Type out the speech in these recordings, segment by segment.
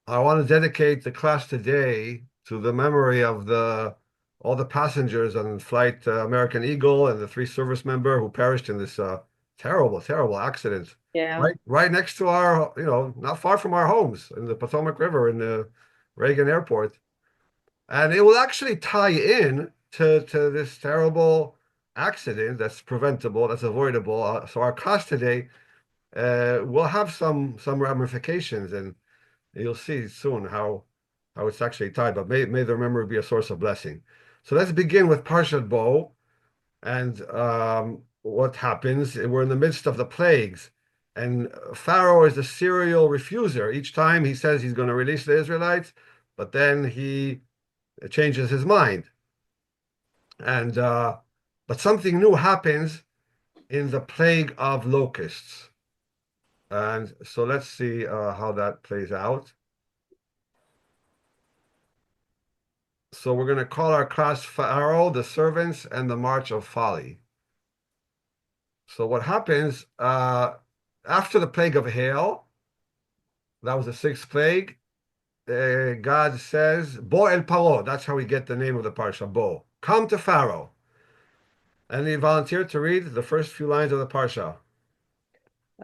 I want to dedicate the class today to the memory of all the passengers on flight American Eagle and the three service member who perished in this terrible, terrible accident. Yeah. Right next to our, not far from our homes in the Potomac River in the Reagan Airport. And it will actually tie in to this terrible accident that's preventable, that's avoidable. So our class today will have some ramifications, and you'll see soon how it's actually tied. But may the memory be a source of blessing. So let's begin with Parashat Bo, and what happens. We're in the midst of the plagues, and Pharaoh is a serial refuser. Each time he says he's going to release the Israelites, but then he changes his mind. And but something new happens in the plague of locusts. And so let's see how that plays out. So we're going to call our class Pharaoh, the servants, and the march of Folly. So what happens after the plague of hail, that was the sixth plague, God says, Bo el Paro, that's how we get the name of the parsha, Bo. Come to Pharaoh. And he volunteered to read the first few lines of the parsha.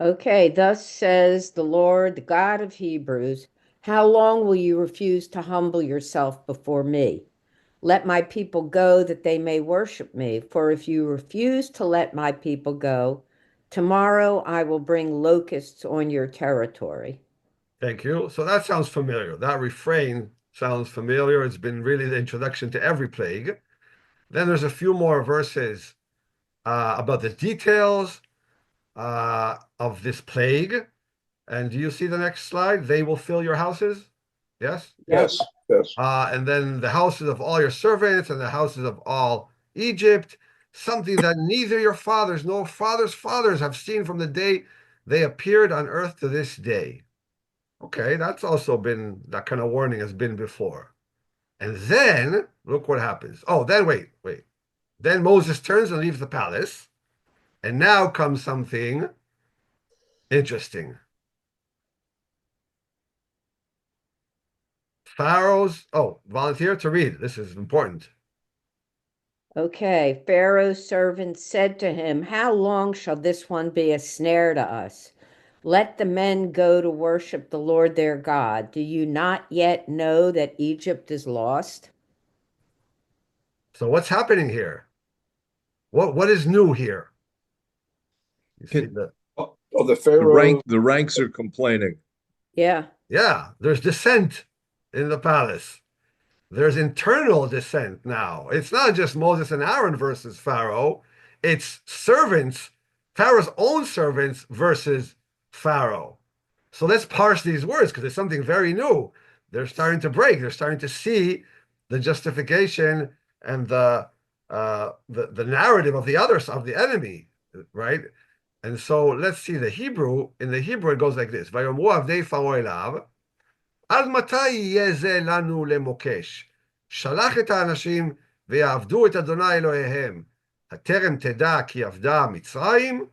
Okay, thus says the Lord, the God of Hebrews, how long will you refuse to humble yourself before me? Let my people go that they may worship me. For if you refuse to let my people go, tomorrow I will bring locusts on your territory. Thank you. So that sounds familiar. That refrain sounds familiar. It's been really the introduction to every plague. Then there's a few more verses about the details of this plague. And do you see the next slide? They will fill your houses. Yes. Yep. Yes, yes. And then the houses of all your servants and the houses of all Egypt, something that neither your fathers nor fathers' fathers have seen from the day they appeared on earth to this day. Okay, that's also been, that kind of warning has been before. And then look what happens. Oh, then wait. Then Moses turns and leaves the palace. And now comes something interesting. Volunteer to read. This is important. Okay, Pharaoh's servants said to him, how long shall this one be a snare to us? Let the men go to worship the Lord their God. Do you not yet know that Egypt is lost? So what's happening here? What is new here? You see Can, the Oh, the Pharaoh. the ranks are complaining. Yeah. Yeah, there's dissent in the palace. There's internal dissent now. It's not just Moses and Aaron versus Pharaoh, it's servants, Pharaoh's own servants versus Pharaoh. So let's parse these words because it's something very new. They're starting to break. They're starting to see the justification and the narrative of the others of the enemy, right? And so let's see the Hebrew. In the Hebrew, it goes like this: "Vayomru avdei Pharaoh elav, עד מתי יהיה זה לנו למוקש? שלח את האנשים ויעבדו את אדוני אלוהיהם. הטרם תדע כי עבדה מצרים?"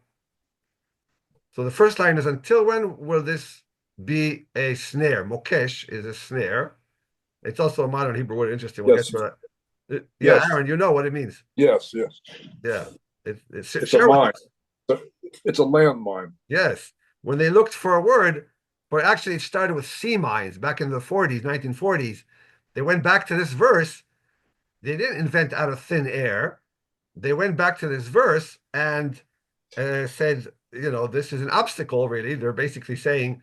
So the first line is, until when will this be a snare? Mokesh is a snare. It's also a modern Hebrew word. Interesting. We'll get Yes, to that. Yeah, yes, Aaron, you know what it means. yes. Yeah. It's a Share with mine. us. It's a landmine. Yes. When they looked for a word, but actually it started with sea mines back in the 40s, 1940s. They went back to this verse. They didn't invent out of thin air. They went back to this verse and said, this is an obstacle, really. They're basically saying,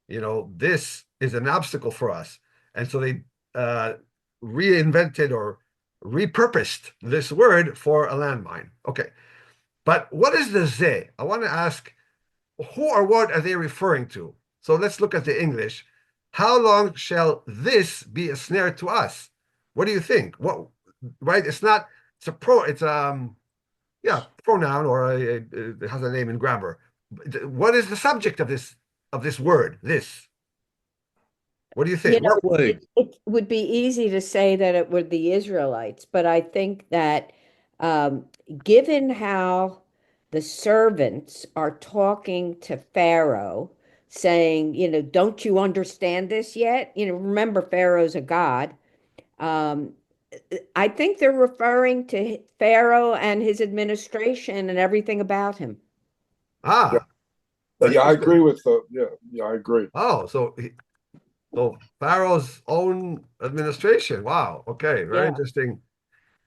this is an obstacle for us. And so they reinvented or repurposed this word for a landmine. Okay. But what is the ze? I want to ask, who or what are they referring to? So let's look at the English. How long shall this be a snare to us? What do you think? What, right? It's yeah, pronoun or it has a name in grammar. What is the subject of this word? This. What do you You think? know, What? Plague. it would be easy to say that it were the Israelites, but I think that um, given how the servants are talking to Pharaoh, saying, don't you understand this yet? Remember, Pharaoh's a god. Um, I think they're referring to Pharaoh and his administration and everything about him. Yeah, Ah, yeah, I interesting. agree with yeah, I agree. Oh, so Pharaoh's own administration. Wow. Okay, very Yeah. interesting.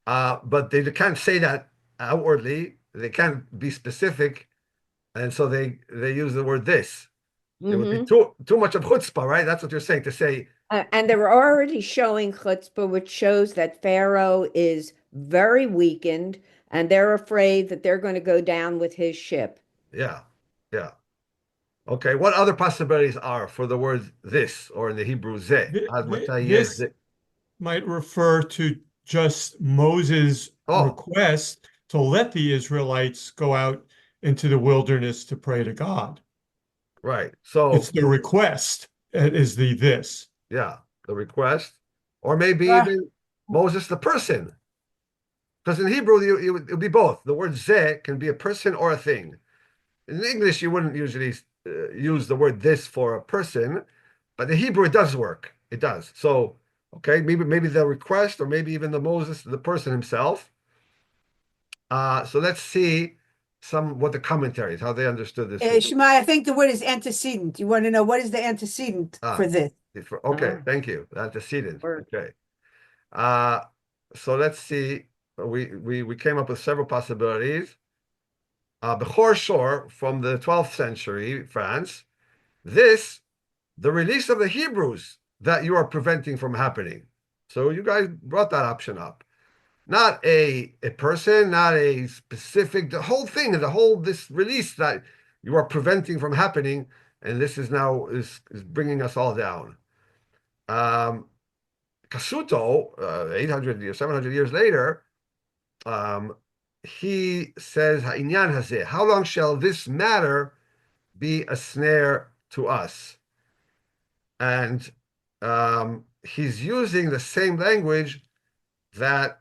But they can't say that outwardly. They can't be specific, and so they use the word this. It would be Hmm. too much of chutzpah, right? That's what you're saying to say. And they're already showing chutzpah, which shows that Pharaoh is very weakened, and they're afraid that they're going to go down with his ship. Yeah, yeah. Okay. What other possibilities are for the word this, or in the Hebrew zeh? Ad matai yeh This zeh. might refer to just Moses' Oh, request to let the Israelites go out into the wilderness to pray to God. right. It's So the request is the this. yeah, the request, or maybe Ah, even Moses the person, because in Hebrew it would be both. The word zeh can be a person or a thing. In English, you wouldn't usually use the word this for a person, but in Hebrew it does work. It does. So, okay, maybe the request, or maybe even the Moses, the person himself. So let's see what the commentaries, how they understood this word. Shema, I think the word is antecedent. You want to know what is the antecedent Ah, for this? okay, ah, thank you. Antecedent. word. Okay. Uh, so let's see. We came up with several possibilities. Bechor Shor from the 12th century France. This the release of the Hebrews that you are preventing from happening. So you guys brought that option up. Not a person, not a specific, the whole thing, this release that you are preventing from happening, and this is now is bringing us all down. Kasuto, 800 years, 700 years later, um, he says, "Ha'inyan hazeh, how long shall this matter be a snare to us?" And he's using the same language that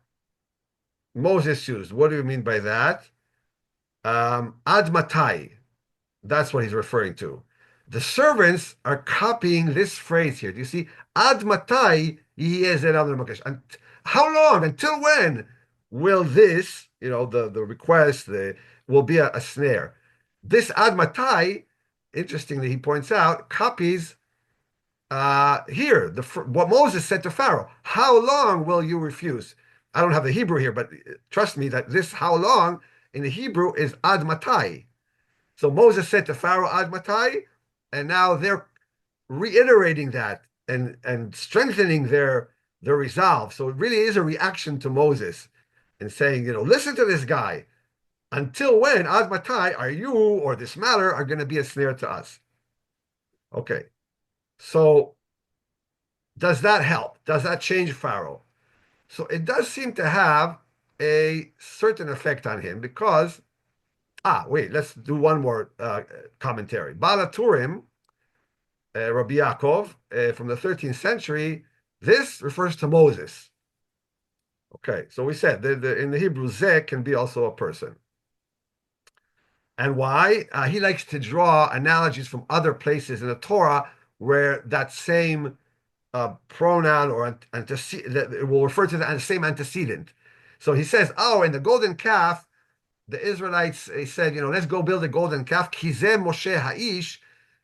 Moses used. What do you mean by that? Ad matai. That's what he's referring to. The servants are copying this phrase here. Do you see? Ad matai and how long? Until when will this, the request, will be a snare? This ad matai, interestingly, he points out, copies here, what Moses said to Pharaoh, how long will you refuse? I don't have the Hebrew here, but trust me that this how long in the Hebrew is ad matai. So Moses said to Pharaoh ad matai, and now they're reiterating that and strengthening their resolve. So it really is a reaction to Moses and saying, listen to this guy. Until when, ad matai, are you or this matter are going to be a snare to us? Okay. So does that help? Does that change Pharaoh? So it does seem to have a certain effect on him because, wait, let's do one more commentary. Balaturim, Rabbi Yaakov, from the 13th century, this refers to Moses. Okay, so we said in the Hebrew, Zeh can be also a person. And why? He likes to draw analogies from other places in the Torah where that same pronoun or antecedent that it will refer to the same antecedent. So he says, "Oh, in the golden calf, the Israelites they said, let's go build a golden calf. Kizeh Moshe Ha'ish,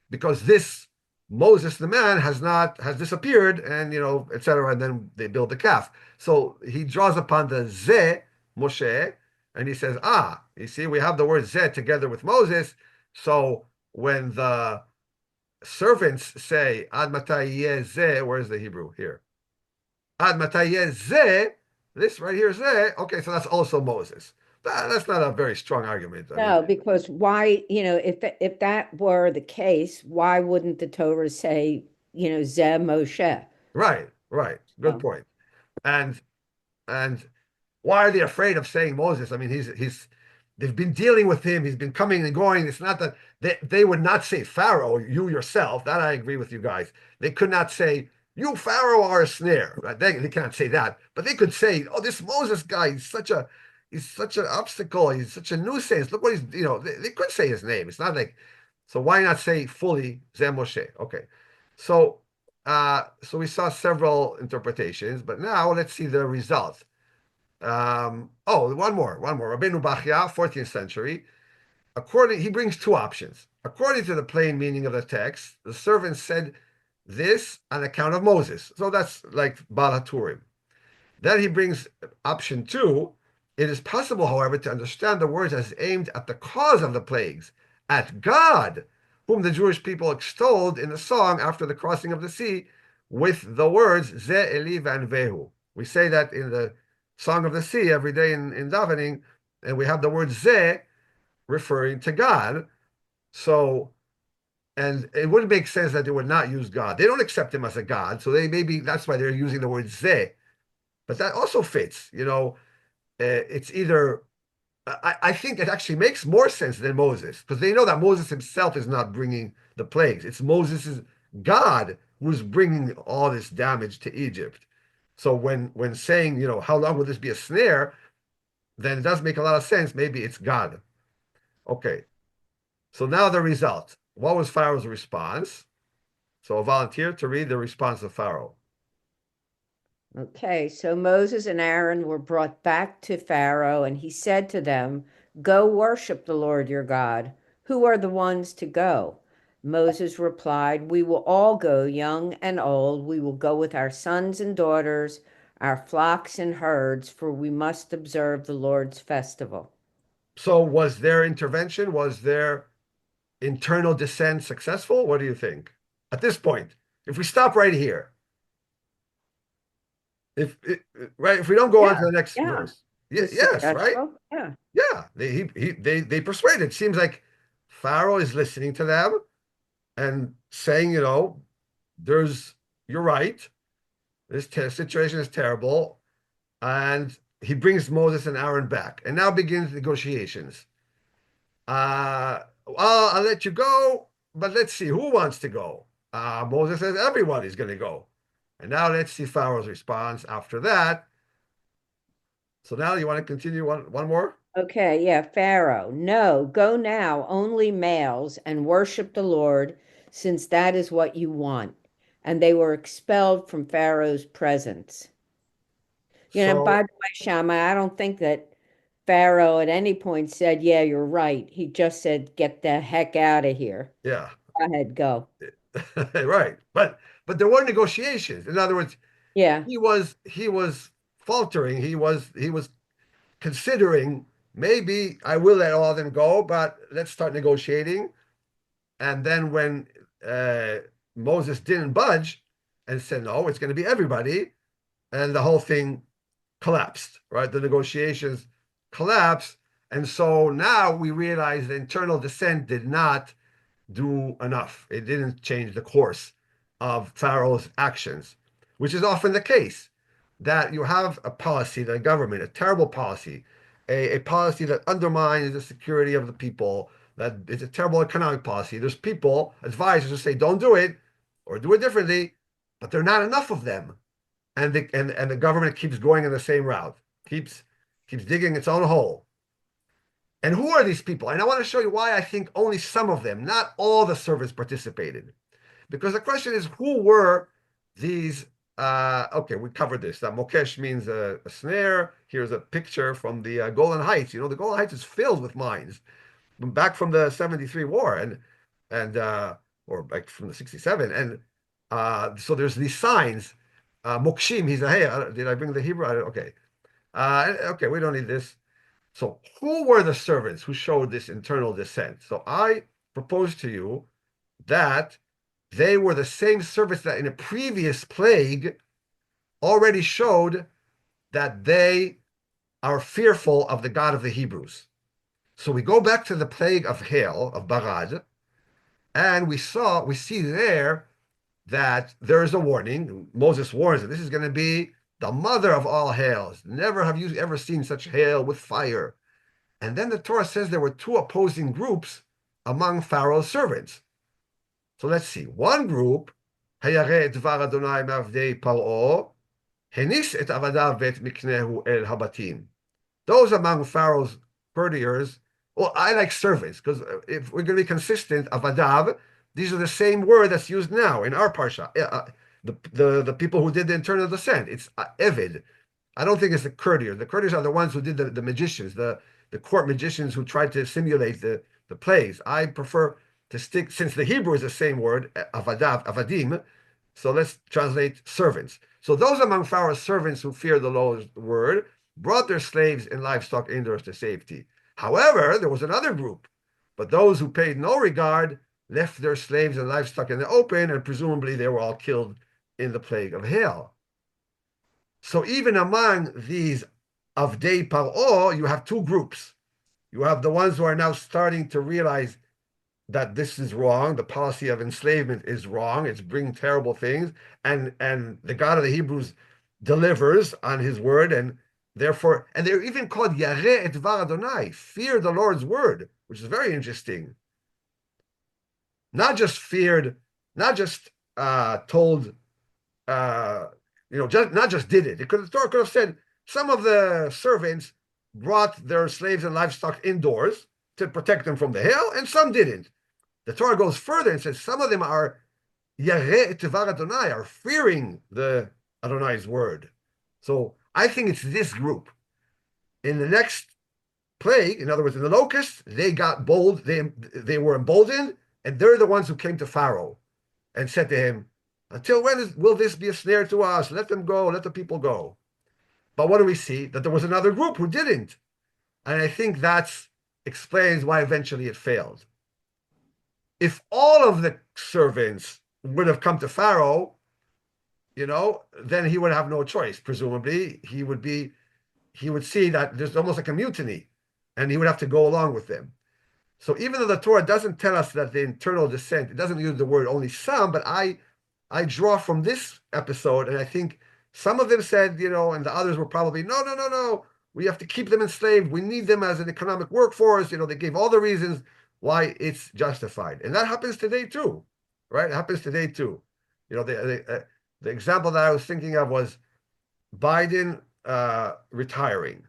because this Moses the man has disappeared, and etc. And then they build the calf. So he draws upon the Zeh Moshe, and he says, you see, we have the word Zeh together with Moses. So when the servants say Ad matai yeh zeh, where's the Hebrew here? Ad matai yeh zeh, this right here zeh. Okay, so that's also Moses. That's not a very strong argument. I mean, No, because why, if that were the case, why wouldn't the Torah say, Zeh Moshe? right. Good So, point. And why are they afraid of saying Moses? I mean, he's they've been dealing with him. He's been coming and going. It's not that they would not say Pharaoh, you yourself. That I agree with you guys. They could not say you Pharaoh are a snare. Right? They cannot say that, but they could say, oh, this Moses guy, he's such an obstacle. He's such a nuisance. Look what he's, they could say his name. It's not like So why not say fully Zeh Moshe? Okay. So so we saw several interpretations, but now let's see the result. One more. Rabbeinu Bachya, 14th century. He brings two options. According to the plain meaning of the text, the servant said this on account of Moses. So that's like Baal HaTurim. Then he brings option two. It is possible, however, to understand the words as aimed at the cause of the plagues, at God, whom the Jewish people extolled in the song after the crossing of the sea with the words, Ze Eli Vanvehu. We say that in the Song of the Sea every day in davening, and we have the word Ze referring to God. So, and it wouldn't make sense that they would not use God. They don't accept him as a God, so that's why they're using the word Ze. But that also fits, it's either, I think it actually makes more sense than Moses, because they know that Moses himself is not bringing the plagues. It's Moses' God who's bringing all this damage to Egypt. So when saying, how long will this be a snare, then it does make a lot of sense. Maybe it's God. Okay. So now the result. What was Pharaoh's response? So a volunteer to read the response of Pharaoh. Okay, so Moses and Aaron were brought back to Pharaoh, and he said to them, Go worship the Lord your God. Who are the ones to go? Moses replied, We will all go, young and old. We will go with our sons and daughters, our flocks and herds, for we must observe the Lord's festival. So was their intervention, was their internal dissent successful? What do you think? At this point, if we stop right here, if we don't go on to the next verse. Yes, right? Successful? Yeah. Yeah, they persuaded. Seems like Pharaoh is listening to them and saying, you're right. This situation is terrible. And he brings Moses and Aaron back. And now begins negotiations. Well, I'll let you go, but let's see who wants to go. Moses says everybody's going to go. And now let's see Pharaoh's response after that. So now you want to continue one more? Okay, yeah, Pharaoh. No, go now, only males, and worship the Lord, since that is what you want. And they were expelled from Pharaoh's presence. By So, the way, Shammai, I don't think that Pharaoh at any point said, Yeah, you're right. He just said, Get the heck out of here. yeah, Go ahead, go. right. But there were negotiations. In other words, Yeah. he was faltering. He was considering, maybe I will let all of them go, but let's start negotiating. And then when Moses didn't budge and said, no, it's going to be everybody, and the whole thing collapsed, right? The negotiations collapsed. And so now we realize the internal dissent did not do enough. It didn't change the course of Pharaoh's actions, which is often the case, that you have a policy, the government, a terrible policy, a policy that undermines the security of the people, that it's a terrible economic policy. There's people, advisors who say, don't do it or do it differently, but there are not enough of them. And the government keeps going in the same route, keeps digging its own hole. And who are these people? And I want to show you why I think only some of them, not all the servants, participated. Because the question is, who were these? Okay, we covered this. Mokesh means a snare. Here's a picture from the Golan Heights. The Golan Heights is filled with mines, back from the 73 war, and or back from the 67. And so there's these signs. Mokshim, he's a, hey, did I bring the Hebrew? Okay. Okay, we don't need this. So who were the servants who showed this internal dissent? So I propose to you that they were the same servants that in a previous plague already showed that they are fearful of the God of the Hebrews. So we go back to the plague of hail, of Barad, and we see there that there is a warning. Moses warns that this is going to be the mother of all hails. Never have you ever seen such hail with fire. And then the Torah says there were two opposing groups among Pharaoh's servants. So let's see. One group, Hayare Dvar Adonai Mavdei Paro, Henis et Avadav vet Miknehu el Habatim. Those among Pharaoh's courtiers Well, I like servants because if we're going to be consistent, avadav, these are the same word that's used now in our parsha. The people who did the internal descent, it's eved. I don't think it's the Kurdish. The Kurdish are the ones who did the magicians, the court magicians who tried to simulate the plays. I prefer to stick, since the Hebrew is the same word, avadav, avadim, so let's translate servants. So those among Pharaoh's servants who feared the Lord's word brought their slaves and livestock indoors to safety. However, there was another group, but those who paid no regard left their slaves and livestock in the open, and presumably they were all killed in the plague of hail. So even among these Avdei Paro, you have two groups. You have the ones who are now starting to realize that this is wrong, the policy of enslavement is wrong, it's bringing terrible things, and the God of the Hebrews delivers on his word, and therefore, and they're even called Yareh et Dvar Adonai, fear the Lord's word, which is very interesting. Not just feared, not just told, not just did it. The Torah could have said some of the servants brought their slaves and livestock indoors to protect them from the hail, and some didn't. The Torah goes further and says some of them are Yareh et Dvar Adonai, are fearing the Adonai's word. So I think it's this group. In the next plague, in other words, in the locusts, they got bold, they were emboldened, and they're the ones who came to Pharaoh and said to him, until when will this be a snare to us? Let them go, let the people go. But what do we see? That there was another group who didn't. And I think that explains why eventually it failed. If all of the servants would have come to Pharaoh, then he would have no choice. Presumably, he would see that there's almost like a mutiny, and he would have to go along with them. So even though the Torah doesn't tell us that the internal descent, it doesn't use the word only some, but I draw from this episode, and I think some of them said, and the others were probably, no, we have to keep them enslaved. We need them as an economic workforce. They gave all the reasons why it's justified. And that happens today too, right? It happens today too. The example that I was thinking of was Biden retiring.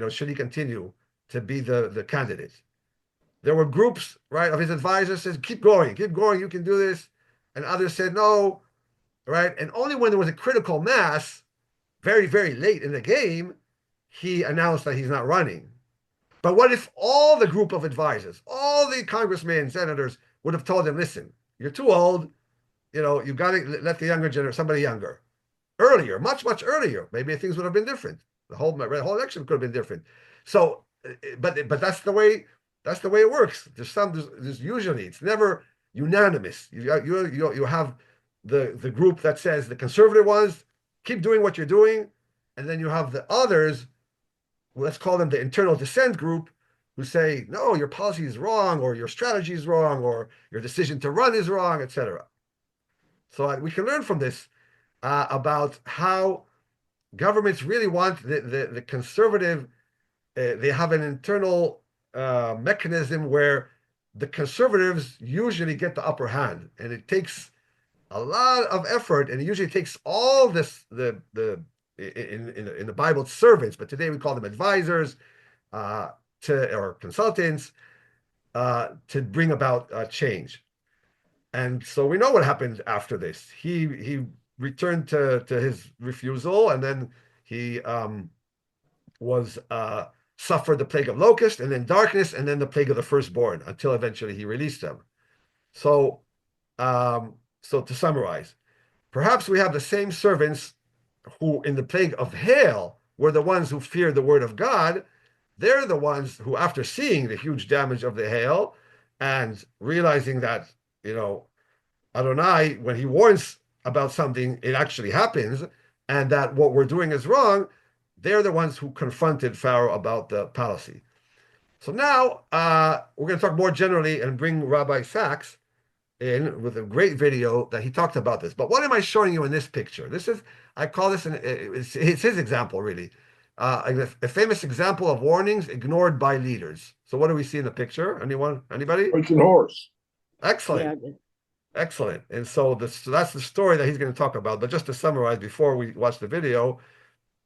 Should he continue to be the candidate? There were groups, right, of his advisors says, keep going, you can do this. And others said, no, right? And only when there was a critical mass, very, very late in the game, he announced that he's not running. But what if all the group of advisors, all the congressmen, senators would have told him, listen, you're too old, you got to let the younger generation, somebody younger, earlier, much, much earlier, maybe things would have been different. The whole election could have been different. So, but that's the way it works. There's usually, it's never unanimous. You have the group that says, the conservative ones, keep doing what you're doing, and then you have the others, let's call them the internal dissent group, who say, no, your policy is wrong, or your strategy is wrong, or your decision to run is wrong, etc. So we can learn from this about how governments really want the conservative, they have an internal mechanism where the conservatives usually get the upper hand, and it takes a lot of effort, and it usually takes all this, in the Bible, it's servants, but today we call them advisors or consultants to bring about change. And so we know what happened after this. He returned to his refusal, and then he suffered the plague of locusts, and then darkness, and then the plague of the firstborn, until eventually he released them. So to summarize, perhaps we have the same servants who in the plague of hail were the ones who feared the word of God. They're the ones who, after seeing the huge damage of the hail and realizing that, Adonai, when he warns about something, it actually happens, and that what we're doing is wrong, they're the ones who confronted Pharaoh about the policy. So now we're going to talk more generally and bring Rabbi Sachs in with a great video that he talked about this. But what am I showing you in this picture? I call this, it's his example, really. A famous example of warnings ignored by leaders. So what do we see in the picture? Anybody? Trojan horse. Excellent. Yeah. Excellent. And so that's the story that he's going to talk about. But just to summarize before we watch the video,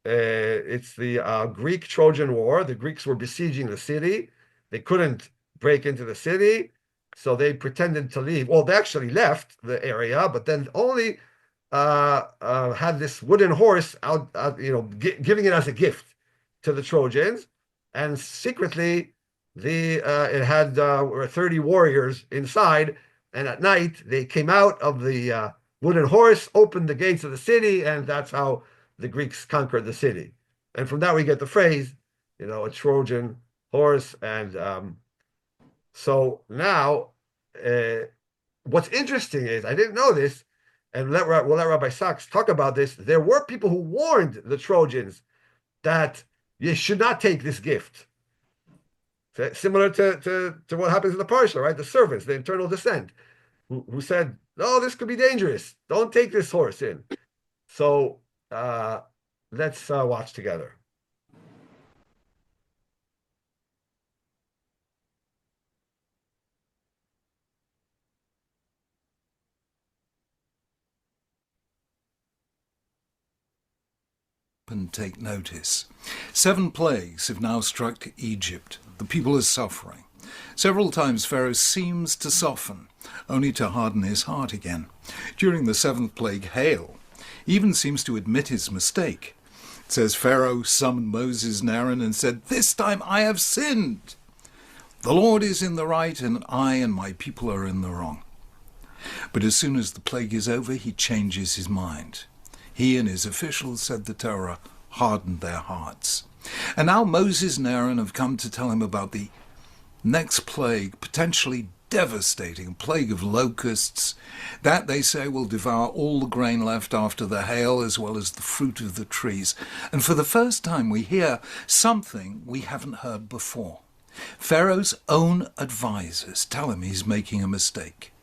it's the Greek-Trojan War. The Greeks were besieging the city. they couldn't break into the city, so they pretended to leave. Well, they actually left the area, but then only had this wooden horse out, giving it as a gift to the Trojans, and secretly it had 30 warriors inside, and at night they came out of the wooden horse, opened the gates of the city, and that's how the Greeks conquered the city. And from that we get the phrase, a Trojan horse. And so now, what's interesting is, I didn't know this, and we'll let Rabbi Sachs talk about this. There were people who warned the Trojans that you should not take this gift. Similar to what happens in the Parashat, right? The servants, the internal descent, who said, "Oh, this could be dangerous. Don't take this horse in." So let's watch together. And take notice. 7 plagues have now struck Egypt. The people are suffering. Several times Pharaoh seems to soften, only to harden his heart again. During the 7th plague, hail, he even seems to admit his mistake. It says Pharaoh summoned Moses and Aaron and said, "This time I have sinned. The Lord is in the right, and I and my people are in the wrong." But as soon as the plague is over, he changes his mind. He and his officials, said the Torah, hardened their hearts. And now Moses and Aaron have come to tell him about the next plague, potentially devastating, plague of locusts. That, they say, will devour all the grain left after the hail, as well as the fruit of the trees. And for the first time we hear something we haven't heard before. Pharaoh's own advisors tell him he's making a mistake.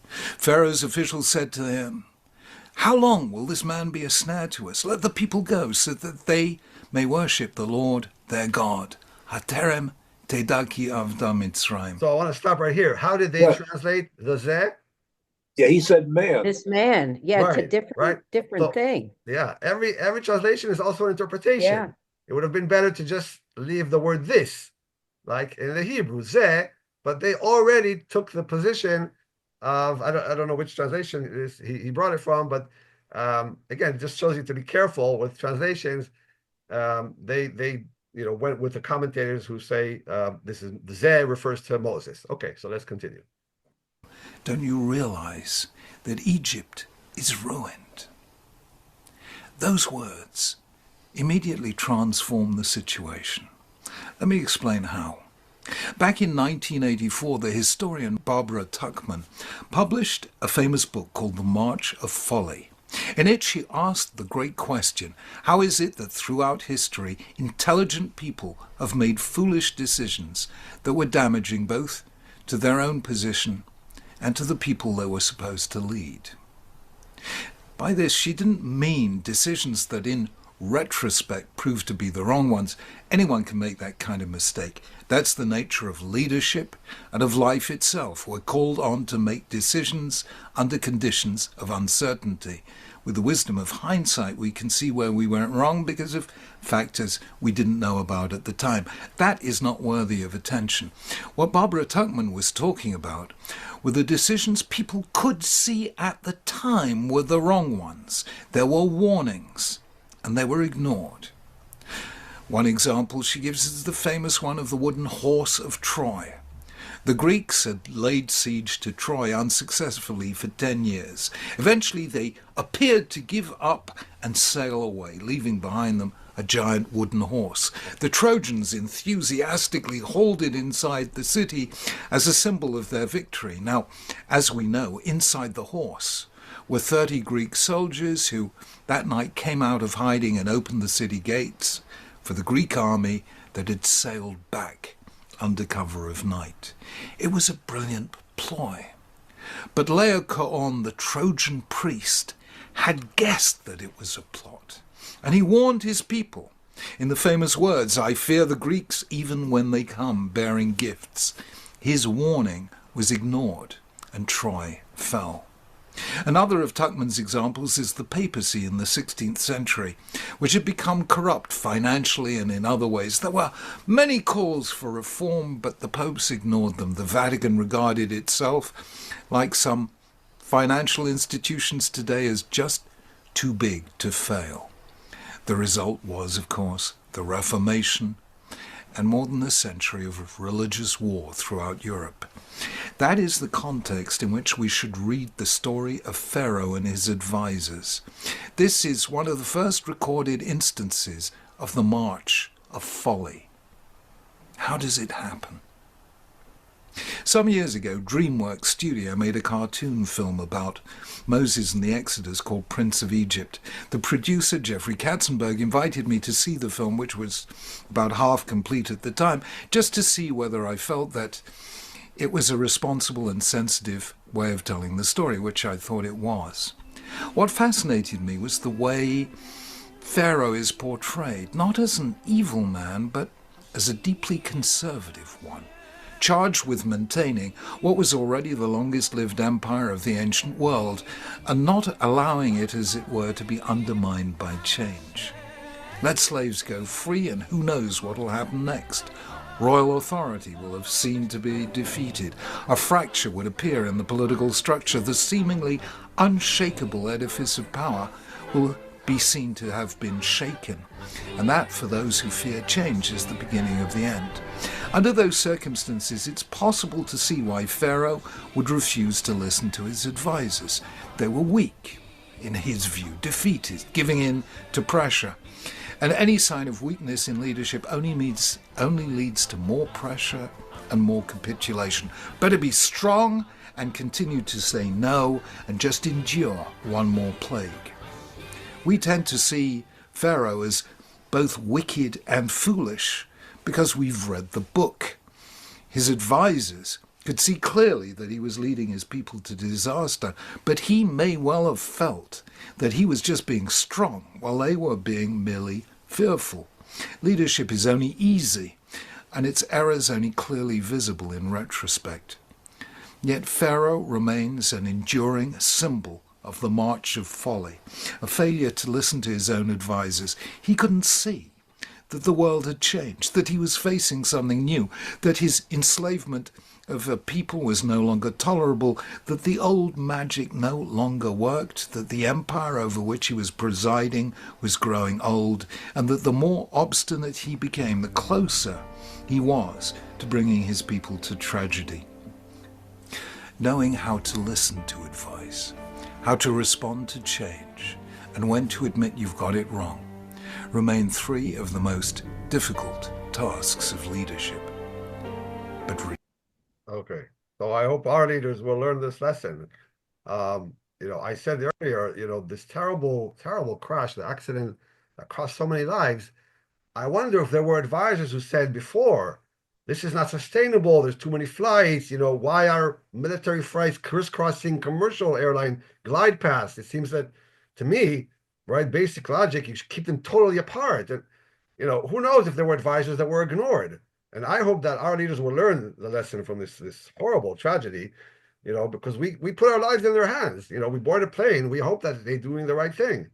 Pharaoh's officials said to him, "How long will this man be a snare to us? Let the people go, so that they may worship the Lord their God. Haterem Tedaki Avda Mitzrayim." So I want to stop right here. How did they translate the Zeh? Yeah, he said man. This man, yeah, it's a Right. different So, thing. yeah, every translation is also an interpretation. Yeah. It would have been better to just leave the word this, like in the Hebrew, Zeh, but they already took the position of, I don't know which translation it is he brought it from, but again, it just shows you to be careful with translations. They went with the commentators who say this is the Zeh refers to Moses. Okay, so let's continue. Don't you realize that Egypt is ruined? Those words immediately transform the situation. Let me explain how. Back in 1984, the historian Barbara Tuchman published a famous book called The March of Folly. In it, she asked the great question, how is it that throughout history, intelligent people have made foolish decisions that were damaging both to their own position and to the people they were supposed to lead? By this, she didn't mean decisions that in retrospect proved to be the wrong ones. Anyone can make that kind of mistake. That's the nature of leadership and of life itself. We're called on to make decisions under conditions of uncertainty. With the wisdom of hindsight, we can see where we went wrong because of factors we didn't know about at the time. That is not worthy of attention. What Barbara Tuchman was talking about were the decisions people could see at the time were the wrong ones. There were warnings, and they were ignored. One example she gives is the famous one of the wooden horse of Troy. The Greeks had laid siege to Troy unsuccessfully for 10 years. Eventually they appeared to give up and sail away, leaving behind them a giant wooden horse. The Trojans enthusiastically hauled it inside the city as a symbol of their victory. Now, as we know, inside the horse were 30 Greek soldiers who that night came out of hiding and opened the city gates for the Greek army that had sailed back under cover of night. It was a brilliant ploy. But Laocoon, the Trojan priest, had guessed that it was a plot, and he warned his people in the famous words, "I fear the Greeks even when they come bearing gifts." His warning was ignored, and Troy fell. Another of Tuckman's examples is the papacy in the 16th century, which had become corrupt financially and in other ways. There were many calls for reform, but the popes ignored them. The Vatican regarded itself, like some financial institutions today, as just too big to fail. The result was, of course, the Reformation and more than a century of religious war throughout Europe. That is the context in which we should read the story of Pharaoh and his advisors. This is one of the first recorded instances of the march of folly. How does it happen? Some years ago, DreamWorks Studio made a cartoon film about Moses and the Exodus called Prince of Egypt. The producer, Jeffrey Katzenberg, invited me to see the film, which was about half complete at the time, just to see whether I felt that it was a responsible and sensitive way of telling the story, which I thought it was. What fascinated me was the way Pharaoh is portrayed, not as an evil man, but as a deeply conservative one, charged with maintaining what was already the longest-lived empire of the ancient world, and not allowing it, as it were, to be undermined by change. Let slaves go free, and who knows what will happen next. Royal authority will have seemed to be defeated. A fracture would appear in the political structure. The seemingly unshakable edifice of power will be seen to have been shaken. And that, for those who fear change, is the beginning of the end. Under those circumstances, it's possible to see why Pharaoh would refuse to listen to his advisors. They were weak, in his view, defeated, giving in to pressure. And any sign of weakness in leadership only leads to more pressure and more capitulation. Better be strong and continue to say no and just endure one more plague. We tend to see Pharaoh as both wicked and foolish because we've read the book. His advisors could see clearly that he was leading his people to disaster, but he may well have felt that he was just being strong while they were being merely fearful. Leadership is only easy, and its errors only clearly visible in retrospect. Yet Pharaoh remains an enduring symbol of the march of folly, a failure to listen to his own advisors. He couldn't see that the world had changed, that he was facing something new, that his enslavement of a people was no longer tolerable, that the old magic no longer worked, that the empire over which he was presiding was growing old, and that the more obstinate he became, the closer he was to bringing his people to tragedy. Knowing how to listen to advice, how to respond to change, and when to admit you've got it wrong, remain three of the most difficult tasks of leadership. But Okay, so I hope our leaders will learn this lesson. I said earlier, this terrible, terrible crash, the accident that cost so many lives. I wonder if there were advisors who said before, this is not sustainable, there's too many flights, why are military flights crisscrossing commercial airline glide paths? It seems that, to me, right, basic logic, you should keep them totally apart. And, who knows if there were advisors that were ignored. And I hope that our leaders will learn the lesson from this horrible tragedy, because we put our lives in their hands. We board a plane, we hope that they're doing the right thing.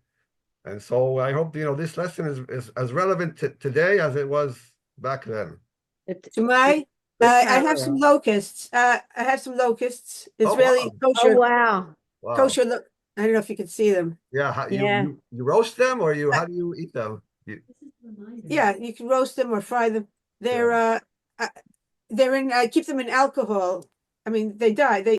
And so I hope, this lesson is as relevant today as it was back then. I have some locusts. Israeli wow. Oh, kosher, wow. Wow. kosher. I don't know if you can see them. Yeah, Yeah. you roast them or how do you eat them? Yeah, you can roast them or fry them. They're in. I keep them in alcohol. I mean, they die.